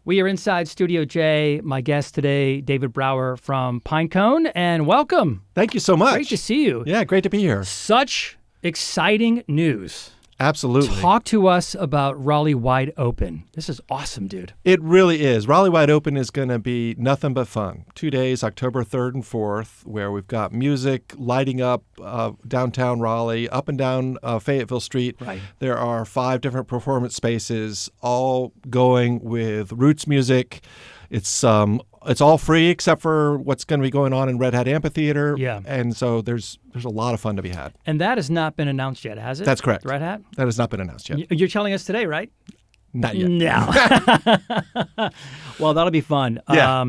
We are inside Studio J. My guest today, David Brower from PineCone, and welcome. Thank you so much. Great to see you. Yeah, great to be here. Such exciting news. Absolutely. Talk to us about Raleigh Wide Open. This is awesome, dude. It really is. Raleigh Wide Open is going to be nothing but fun. 2 days, October 3rd and 4th, where we've got music lighting up downtown Raleigh, up and down Fayetteville Street. Right. There are 5 different performance spaces, all going with roots music. It's all free except for what's going to be going on in Red Hat Amphitheater. Yeah. And so there's a lot of fun to be had. And that has not been announced yet, has it? That's correct. Red Hat? That has not been announced yet. You're telling us today, right? Not yet. No. Well, that'll be fun. Yeah.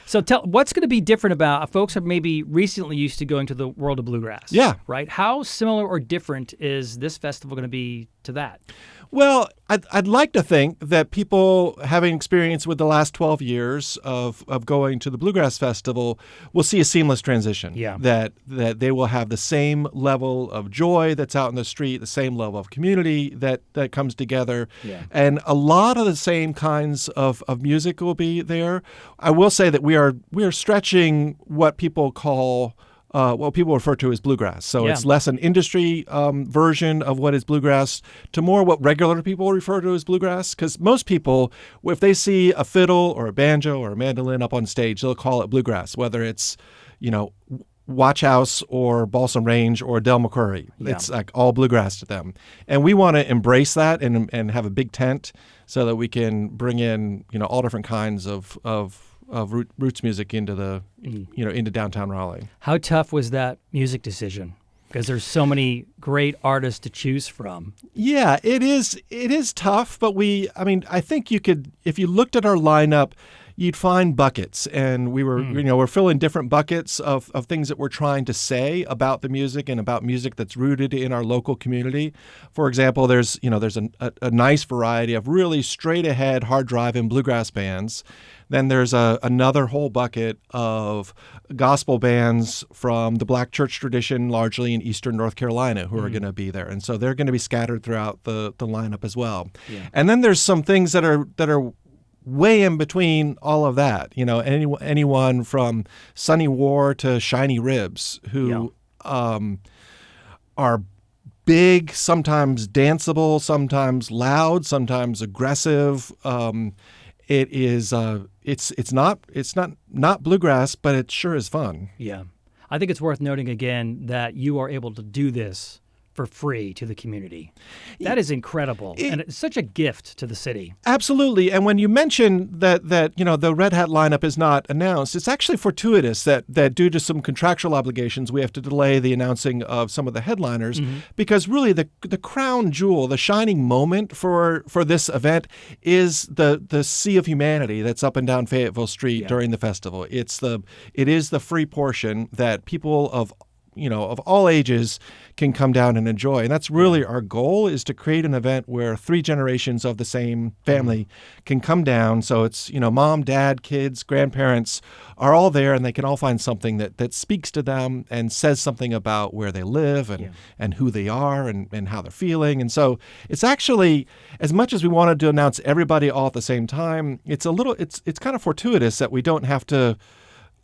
So what's going to be different about folks are maybe recently used to going to the World of Bluegrass? Yeah. Right? How similar or different is this festival going to be to that? Well, I'd like to think that people having experience with the last 12 years of going to the Bluegrass Festival will see a seamless transition. Yeah. That they will have the same level of joy that's out in the street, the same level of community that comes together. Yeah. And a lot of the same kinds of music will be there. I will say that we are stretching what people call what people refer to as bluegrass. So Yeah. it's less an industry version of what is bluegrass to more what regular people refer to as bluegrass. Because most people, if they see a fiddle or a banjo or a mandolin up on stage, they'll call it bluegrass, whether it's, Watch House or Balsam Range or Del McCoury. Yeah. It's like all bluegrass to them. And we want to embrace that and have a big tent so that we can bring in, all different kinds of roots music into into downtown Raleigh. How tough was that music decision? Because there's so many great artists to choose from. Yeah, it is tough, but I think you could, if you looked at our lineup, you'd find buckets, and we're filling different buckets of things that we're trying to say about the music and about music that's rooted in our local community. For example, there's a nice variety of really straight ahead, hard driving bluegrass bands. Then there's another whole bucket of gospel bands from the Black church tradition, largely in eastern North Carolina, who are going to be there. And so they're going to be scattered throughout the lineup as well. Yeah. And then there's some things that are way in between all of that. Anyone from Sunny War to Shiny Ribs, who are big, sometimes danceable, sometimes loud, sometimes aggressive. It is it's not bluegrass, but it sure is fun. Yeah. I think it's worth noting again that you are able to do this for free to the community. That is incredible, and it's such a gift to the city. Absolutely. And when you mention that the Red Hat lineup is not announced, it's actually fortuitous that due to some contractual obligations, we have to delay the announcing of some of the headliners, because really the crown jewel, the shining moment for this event is the sea of humanity that's up and down Fayetteville Street during the festival. It is the free portion that people of all ages can come down and enjoy. And that's really our goal, is to create an event where 3 generations of the same family can come down. So it's, mom, dad, kids, grandparents are all there, and they can all find something that speaks to them and says something about where they live and who they are and how they're feeling. And so it's actually, as much as we wanted to announce everybody all at the same time, it's kind of fortuitous that we don't have to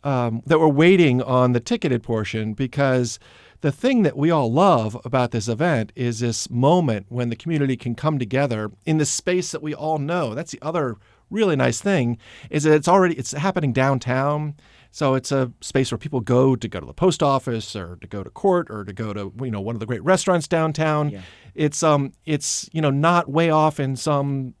that we're waiting on the ticketed portion, because the thing that we all love about this event is this moment when the community can come together in the space that we all know. That's the other really nice thing, is that it's happening downtown. So it's a space where people go to the post office, or to go to court, or to go to one of the great restaurants downtown. Yeah. It's not way off in some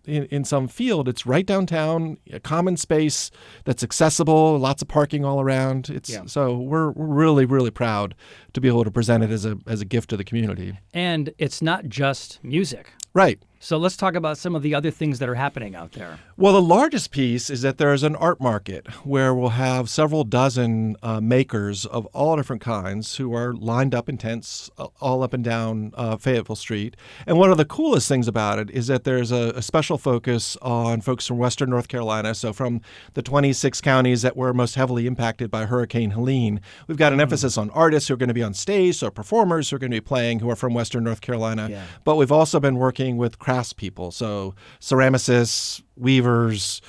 field. It's right downtown, a common space that's accessible, lots of parking all around. So we're really, really proud to be able to present it as a gift to the community. And it's not just music. Right. So let's talk about some of the other things that are happening out there. Well, the largest piece is that there's an art market where we'll have several dozen makers of all different kinds who are lined up in tents all up and down Fayetteville Street. And one of the coolest things about it is that there's a special focus on folks from western North Carolina. So from the 26 counties that were most heavily impacted by Hurricane Helene, we've got an emphasis on artists who are going to be on stage, so performers who are going to be playing who are from western North Carolina. Yeah. But we've also been working with craftspeople, so ceramicists, weavers,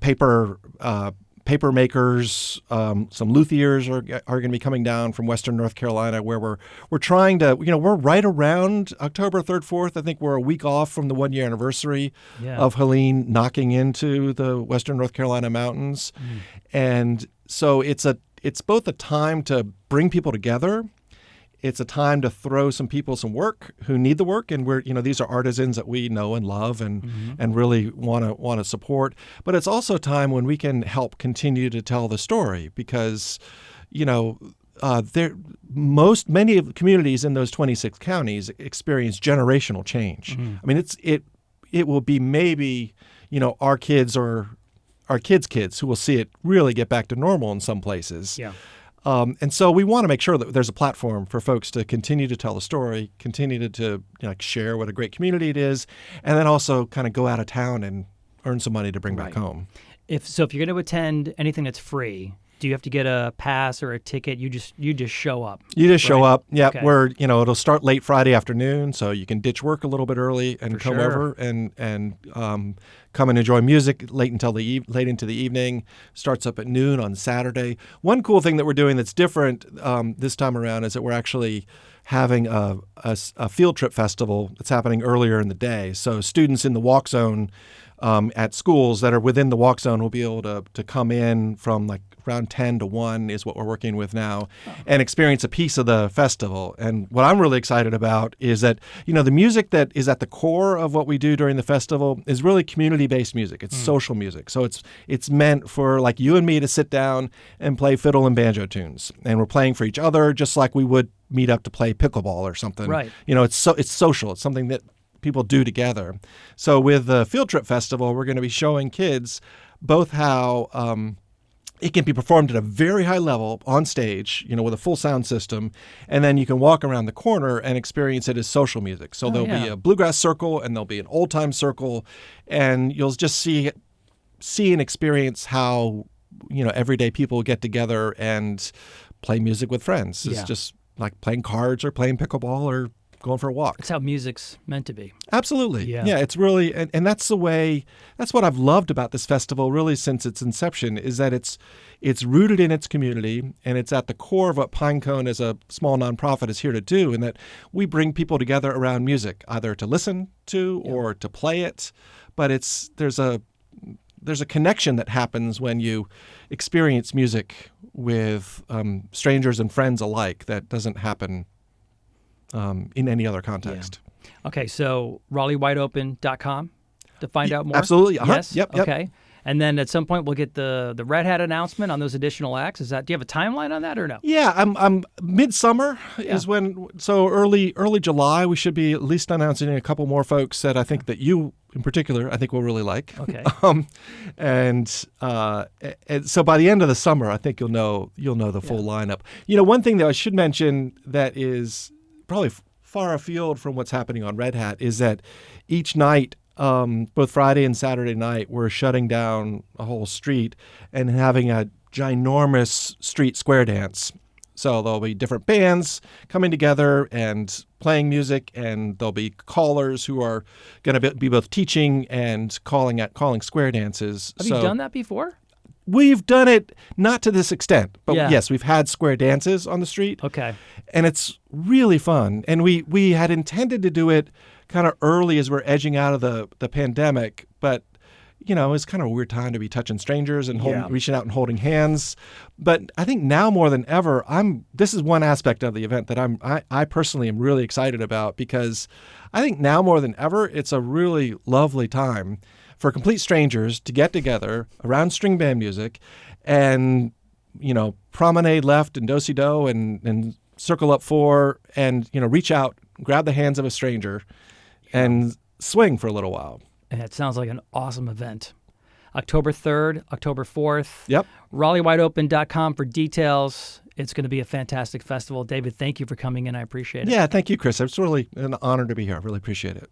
paper makers, some luthiers are going to be coming down from Western North Carolina, where we're trying to, we're right around October 3rd, 4th. I think we're a week off from the 1-year anniversary of Helene knocking into the Western North Carolina mountains. And so it's both a time to bring people together. It's a time to throw some people some work who need the work, and these are artisans that we know and love and really want to support. But it's also a time when we can help continue to tell the story, because many of the communities in those 26 counties experience generational change. I mean, it will be maybe our kids or our kids' who will see it really get back to normal in some places. Yeah. And so we want to make sure that there's a platform for folks to continue to tell the story, continue to share what a great community it is, and then also kind of go out of town and earn some money to bring back home. If you're going to attend anything that's free, do you have to get a pass or a ticket? You just show up. You just show up. Yeah, Okay. where it'll start late Friday afternoon, so you can ditch work a little bit early and For come sure. over and come and enjoy music late into the evening. Starts up at noon on Saturday. One cool thing that we're doing that's different this time around is that we're actually having a field trip festival that's happening earlier in the day. So students in the walk zone at schools that are within the walk zone will be able to come in from like around 10 to 1 is what we're working with now, and experience a piece of the festival. And what I'm really excited about is that, the music that is at the core of what we do during the festival is really community-based music. It's social music. So it's meant for like you and me to sit down and play fiddle and banjo tunes. And we're playing for each other just like we would meet up to play pickleball or something. Right. It's social. It's something that people do together. So with the Field Trip Festival, we're going to be showing kids both how it can be performed at a very high level on stage, with a full sound system, and then you can walk around the corner and experience it as social music. So there'll be a bluegrass circle and there'll be an old time circle, and you'll just see and experience how everyday people get together and play music with friends. It's just like playing cards or playing pickleball or going for a walk. That's how music's meant to be. Absolutely. Yeah. It's really, and that's that's what I've loved about this festival really since its inception, is that it's rooted in its community, and it's at the core of what PineCone as a small nonprofit is here to do, and that we bring people together around music, either to listen to or to play it. But there's a connection that happens when you experience music with strangers and friends alike that doesn't happen in any other context. Yeah. Okay, so RaleighWideOpen.com to find out more? Absolutely. Yes? Yep. Okay. And then at some point we'll get the Red Hat announcement on those additional acts. Do you have a timeline on that or no? Yeah, I'm midsummer is when, so early July we should be at least announcing a couple more folks that I think that you in particular I think will really like. Okay. And so by the end of the summer I think you'll know the full lineup. One thing that I should mention that is probably far afield from what's happening on Red Hat is that each night, both Friday and Saturday night, we're shutting down a whole street and having a ginormous street square dance. So there'll be different bands coming together and playing music, and there'll be callers who are going to be both teaching and calling square dances. Have you done that before? We've done it not to this extent, but Yeah. yes, we've had square dances on the street. Okay. And it's really fun. And we had intended to do it kind of early as we're edging out of the pandemic, but it's kind of a weird time to be touching strangers and reaching out and holding hands. But I think now more than ever, this is one aspect of the event that I personally am really excited about, because I think now more than ever, it's a really lovely time for complete strangers to get together around string band music and, promenade left and do-si-do and circle up four and, reach out, grab the hands of a stranger and swing for a little while. And it sounds like an awesome event. October 3rd, October 4th. Yep. RaleighWideOpen.com for details. It's going to be a fantastic festival. David, thank you for coming in. I appreciate it. Yeah, thank you, Chris. It's really an honor to be here. I really appreciate it.